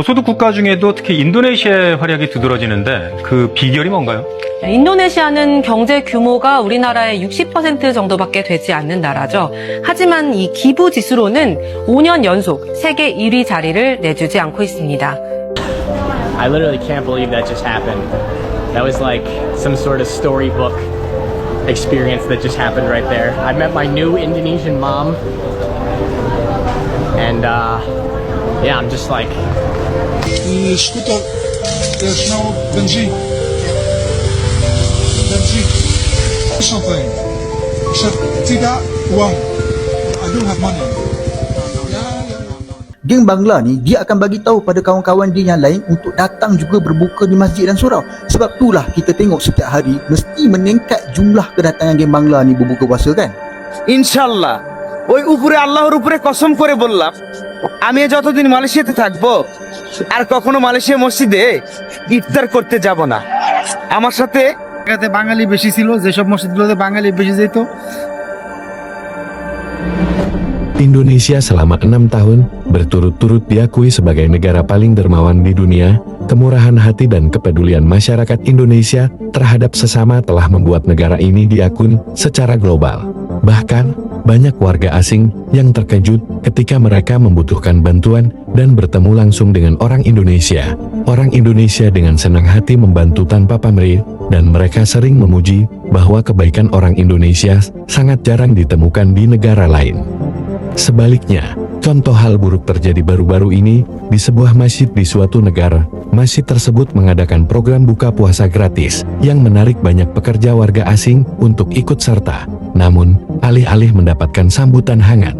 소득 국가 중에도 특히 인도네시아의 활약이 두드러지는데 그 비결이 뭔가요? 인도네시아는 경제 규모가 우리나라의 60% 정도밖에 되지 않는 나라죠. 하지만 이 기부 지수로는 5년 연속 세계 1위 자리를 내주지 않고 있습니다. I literally can't believe that just happened. That was like some sort of storybook experience that just happened right there. I met my new Indonesian mom, and yeah, I'm just like. Die scooter, snel benzine. Something. Ik zeg, tidak uang. I don't have money. Geng Bangla ni dia akan bagi tahu pada kawan-kawan dia yang lain untuk datang juga berbuka di masjid dan surau. Sebab itulah kita tengok setiap hari mesti meningkat jumlah kedatangan geng Bangla ni berbuka puasa kan. ইনশাল্লাহ ওই উপরে আল্লাহর উপরে কসম করে বললাম আমি যতদিন মালয়েশিয়াতে থাকবো আর কখনো মালয়েশিয়া মসজিদে ইফতার করতে যাব না। আমার সাথে বাঙালি বেশি ছিল, যেসব মসজিদগুলোতে বাঙালি বেশি যেত। Indonesia selama 6 tahun berturut-turut diakui sebagai negara paling dermawan di dunia. Kemurahan hati dan kepedulian masyarakat Indonesia terhadap sesama telah membuat negara ini diakui secara global. Bahkan, banyak warga asing yang terkejut ketika mereka membutuhkan bantuan dan bertemu langsung dengan orang Indonesia. Orang Indonesia dengan senang hati membantu tanpa pamrih, dan mereka sering memuji bahwa kebaikan orang Indonesia sangat jarang ditemukan di negara lain. Sebaliknya, contoh hal buruk terjadi baru-baru ini di sebuah masjid di suatu negara. Masjid tersebut mengadakan program buka puasa gratis yang menarik banyak pekerja warga asing untuk ikut serta. Namun, alih-alih mendapatkan sambutan hangat,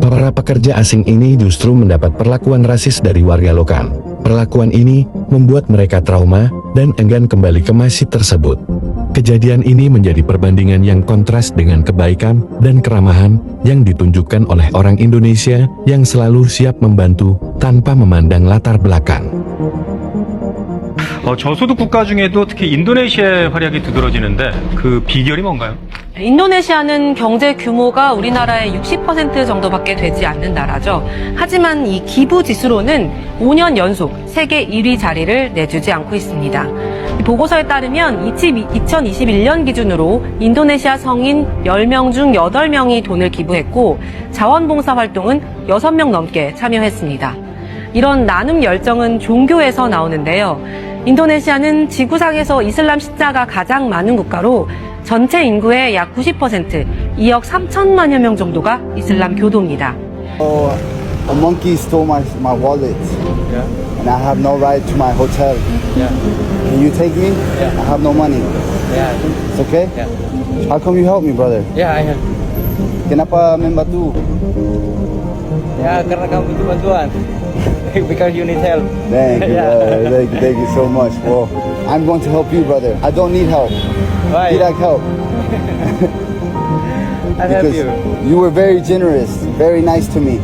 para pekerja asing ini justru mendapat perlakuan rasis dari warga lokal. Perlakuan ini membuat mereka trauma dan enggan kembali ke masjid tersebut. Kejadian ini menjadi perbandingan yang kontras dengan kebaikan dan keramahan yang ditunjukkan oleh orang Indonesia yang selalu siap membantu tanpa memandang latar belakang. 저소득 국가 중에도 특히 인도네시아의 활약이 두드러지는데 그 비결이 뭔가요? 인도네시아는 경제 규모가 우리나라의 60% 정도밖에 되지 않는 나라죠. 하지만 이 기부 지수로는 5년 연속 세계 1위 자리를 내주지 않고 있습니다. 보고서에 따르면 2021년 기준으로 인도네시아 성인 10명 중 8명이 돈을 기부했고 자원봉사 활동은 6명 넘게 참여했습니다. 이런 나눔 열정은 종교에서 나오는데요. 인도네시아는 지구상에서 이슬람 신자가 가장 많은 국가로 전체 인구의 약 90%, 2억 3천만여 명 정도가 이슬람 교도입니다. A monkey stole my wallet. Yeah. And I have no ride to my hotel. Yeah. Can you take me? Yeah. I have no money. Yeah. It's okay? Yeah. How come you help me, brother? Yeah, I have. Kenapa membantu? Ya, karena kamu butuh bantuan. Because you need help. Thank you, brother. Thank you so much. Well, I'm going to help you, brother. I don't need help. Why? Tidak help. I help Because you. you were very generous, very nice to me.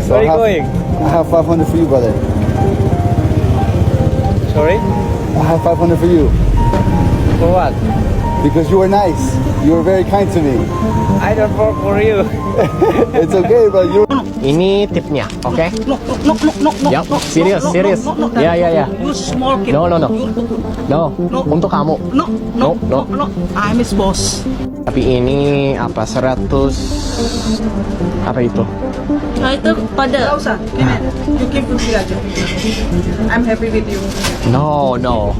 Where are you going? I have 500 for you, brother. Sorry? I have 500 for you. For what? Because you were nice. You were very kind to me. I don't work for you. It's okay, but you. Ini tipnya, oke? Ya, serius. Ya. You small kid. No. No, untuk kamu. No. I'm his boss. Tapi ini apa 100 apa itu? Nah, itu pada. Gak usah. You keep it aja. I'm happy with you. No. No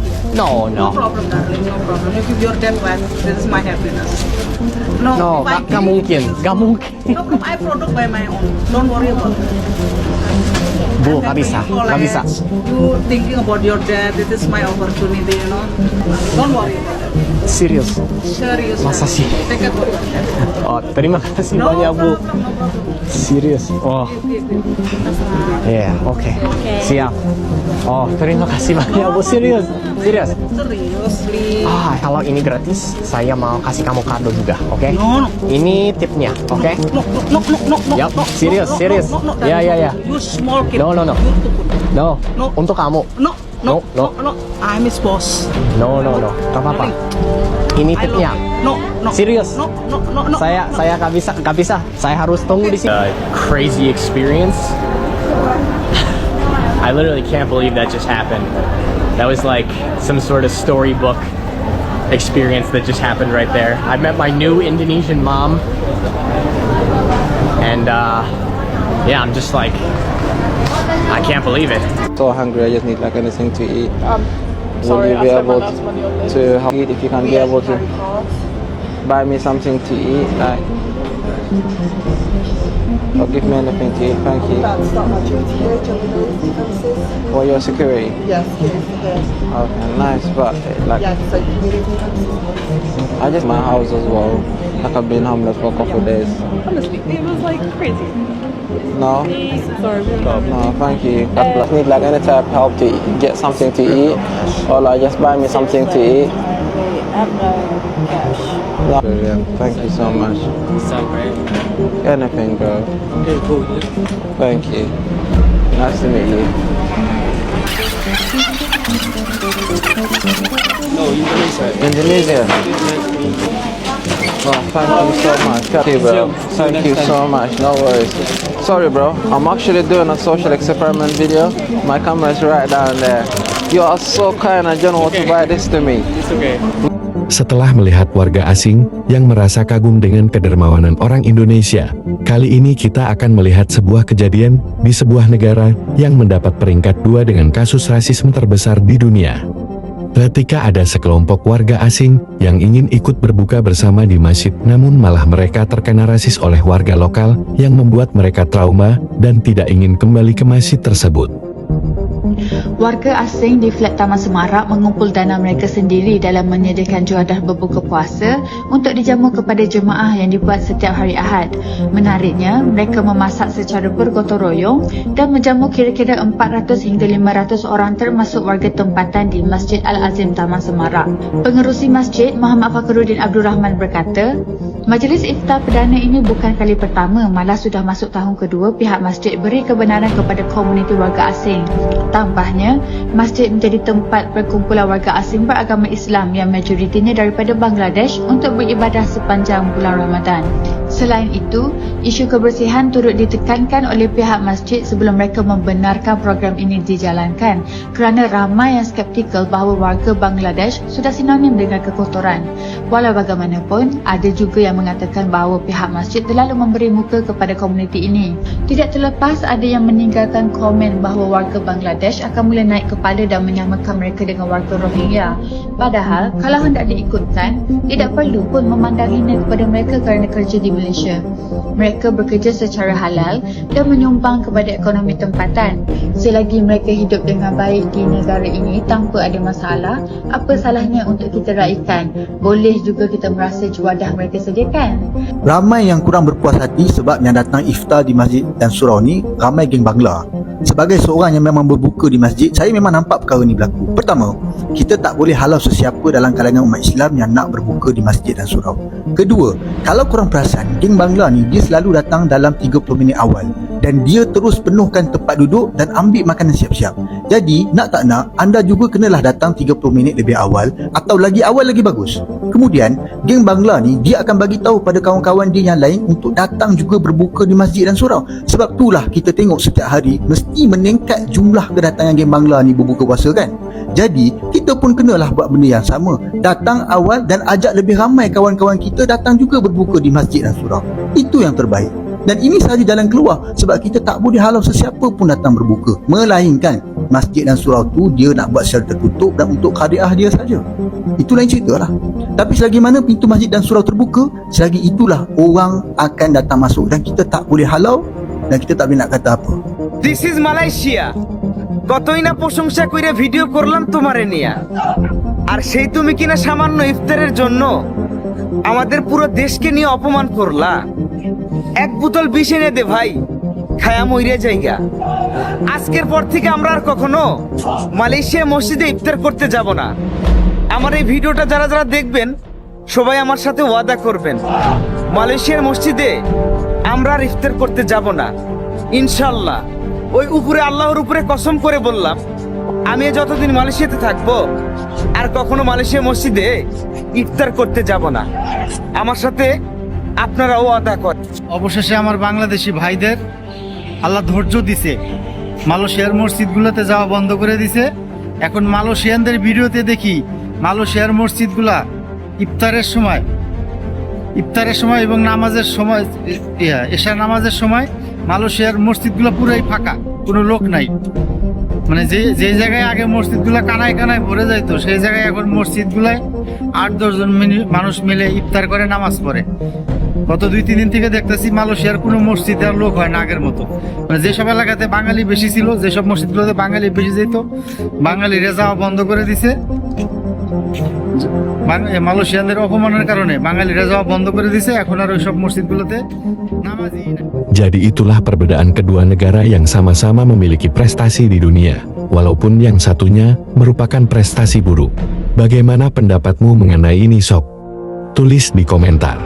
problem, darling. No problem. If you're that one, this is my happiness. No, if I gak mungkin. No problem. I product by my own. Don't worry about it. Bu, gak bisa. You thinking about your dad, it is my opportunity, you know. Don't worry about it. Serius. Masa sih? Take it for your dad. Oh, terima kasih banyak, Bu. No problem. Serius. Oh. Iya, oke. Siap. Oh, terima kasih banyak, Bu. Serius. Seriously. Kalau ini gratis, saya mau kasih kamu kado juga, oke? No. Ini tipnya, oke? No. Yap, serius. Ya. You small kid. No. No, untuk kamu. No. No. I'm his boss. No. Gak apa-apa. Ini tipnya. No. Serius. No. Saya gak bisa. Saya harus tunggu di sini. Crazy experience. I literally can't believe that just happened. That was like some sort of storybook experience that just happened right there. I met my new Indonesian mom, and yeah, I'm just like, I can't believe it. So hungry, I just need like anything to eat. Sorry, Will you be able to help eat if you can be able to buy me something to eat, like, or give me anything to eat? Thank you. That's not my duty here to the premises. For your security. Yes, here. Okay, nice, but like, Yes, so community premises. I just my house as well. Like I've been homeless for a couple of days. Honestly, it was like crazy. No. Sorry, No, thank you. I just need like any type of help to get something to eat, or like just buy me something to eat. No. Brilliant. Thank you so much. Anything, bro. Okay, cool. Thank you. Nice to meet you. No, Indonesia. Oh, thank you so much. Okay, bro. Thank you so much. No worries. Sorry, bro. I'm actually doing a social experiment video. My camera is right down there. You are so kind. I don't want to buy this to me. It's okay. Setelah melihat warga asing yang merasa kagum dengan kedermawanan orang Indonesia, kali ini kita akan melihat sebuah kejadian di sebuah negara yang mendapat peringkat 2 dengan kasus rasisme terbesar di dunia. Ketika ada sekelompok warga asing yang ingin ikut berbuka bersama di masjid, namun malah mereka terkena rasis oleh warga lokal yang membuat mereka trauma dan tidak ingin kembali ke masjid tersebut. Warga asing di Flat Taman Semarak mengumpul dana mereka sendiri dalam menyediakan juadah berbuka puasa untuk dijamu kepada jemaah yang dibuat setiap hari Ahad. Menariknya, mereka memasak secara bergotong royong dan menjamu kira-kira 400 hingga 500 orang termasuk warga tempatan di Masjid Al-Azim Taman Semarak. Pengerusi masjid Muhammad Fakhruddin Abdul Rahman berkata, majlis iftar perdana ini bukan kali pertama, malah sudah masuk tahun kedua pihak masjid beri kebenaran kepada komuniti warga asing. Tambahnya, masjid menjadi tempat perkumpulan warga asing beragama Islam yang majoritinya daripada Bangladesh untuk beribadah sepanjang bulan Ramadan. Selain itu, isu kebersihan turut ditekankan oleh pihak masjid sebelum mereka membenarkan program ini dijalankan kerana ramai yang skeptikal bahawa warga Bangladesh sudah sinonim dengan kekotoran. Walau bagaimanapun, ada juga yang mengatakan bahawa pihak masjid terlalu memberi muka kepada komuniti ini. Tidak terlepas ada yang meninggalkan komen bahawa warga Bangladesh akan mula naik kepala dan menyamakan mereka dengan warga Rohingya. Padahal, kalau hendak diikutkan, tidak perlu pun memandang hina kepada mereka kerana kerja di Malaysia. Mereka bekerja secara halal dan menyumbang kepada ekonomi tempatan. Selagi mereka hidup dengan baik di negara ini tanpa ada masalah, apa salahnya untuk kita raikan? Boleh juga kita merasa juadah mereka sediakan. Ramai yang kurang berpuas hati sebab yang datang iftar di masjid dan surau ni ramai geng Bangla. Sebagai seorang yang memang berbuka di masjid, saya memang nampak perkara ni berlaku. Pertama, kita tak boleh halau sesiapa dalam kalangan umat Islam yang nak berbuka di masjid dan surau. Kedua, kalau korang perasan, geng Bangla ni dia selalu datang dalam 30 minit awal dan dia terus penuhkan tempat duduk dan ambil makanan siap-siap. Jadi, nak tak nak, anda juga kenalah datang 30 minit lebih awal atau lagi awal lagi bagus. Kemudian, geng Bangla ni dia akan bagi tahu pada kawan-kawan dia yang lain untuk datang juga berbuka di masjid dan surau. Sebab itulah kita tengok setiap hari mesti meningkat jumlah kedatangan geng Bangla ni berbuka puasa kan. Jadi, kita pun kenalah buat benda yang sama. Datang awal dan ajak lebih ramai kawan-kawan kita datang juga berbuka di masjid dan surau. Itu yang terbaik. Dan ini sahaja jalan keluar sebab kita tak boleh halau sesiapa pun datang berbuka. Melainkan masjid dan surau tu dia nak buat secara tertutup dan untuk hadiah dia saja. Itu lain cerita lah. Tapi selagi mana pintu masjid dan surau terbuka, selagi itulah orang akan datang masuk dan kita tak boleh halau dan kita tak boleh nak kata apa. This is Malaysia. কতই না প্রশংসা কইরা ভিডিও করলাম তোমারে নিয়া, আর সেই তুমি কিনা সামান্য ইফতারের জন্য আমাদের পুরো দেশকে নিয়ে অপমান করলা। এক বোতল বিষ এনে দে ভাই, খায়া মইরে যাইগা। আজকের পর থেকে আমরা আর কখনো মালয়েশিয়া মসজিদে ইফতার করতে যাব না। আমার এই ভিডিওটা যারা যারা দেখবেন সবাই আমার সাথে ওয়াদা করবেন, মালয়েশিয়ার মসজিদে আমরা আর ইফতার করতে যাব না ইনশাআল্লাহ। ওই উপরে আল্লাহর উপরে কসম করে বললাম, আমি যতদিন মালয়েশিয়াতে থাকবো আর কখনো মালয়েশিয়া মসজিদে ইফতার করতে যাব না। আমার সাথে আপনারাও ওয়াদা করেন। অবশেষে আমার বাংলাদেশি ভাইদের আল্লাহ ধৈর্য দিছে, মালয়েশিয়ার মসজিদগুলোতে যাওয়া বন্ধ করে দিছে। এখন মালয়েশিয়ানদের ভিডিওতে দেখি মালয়েশিয়ার মসজিদগুলা ইফতারের সময় এবং নামাজের সময়, এশা নামাজের সময় মালয়েশিয়ার মসজিদগুলো পুরাই ফাঁকা, কোনো লোক নাই। মানে যে জায়গায় আগে মসজিদগুলো কানায় কানায় ভরে যাইতো, সেই জায়গায় এখন মসজিদগুলায় 8-10 জন মানুষ মিলে ইফতার করে নামাজ পড়ে। গত 2-3 দিন থেকে দেখতেছি মালয়েশিয়ার কোনো মসজিদে আর লোক হয় না আগের মতো। মানে যেসব এলাকাতে বাঙালি বেশি ছিল, যেসব মসজিদগুলোতে বাঙালি বেশি যেত, বাঙালিরা যাওয়া বন্ধ করে দিছে। মালয়েশিয়ানদের অপমানের কারণে বাঙালিরা যাওয়া বন্ধ করে দিছে। এখন আর ওইসব মসজিদগুলোতে নামাজি নাই। Jadi itulah perbedaan kedua negara yang sama-sama memiliki prestasi di dunia, walaupun yang satunya merupakan prestasi buruk. Bagaimana pendapatmu mengenai ini, Sob? Tulis di komentar.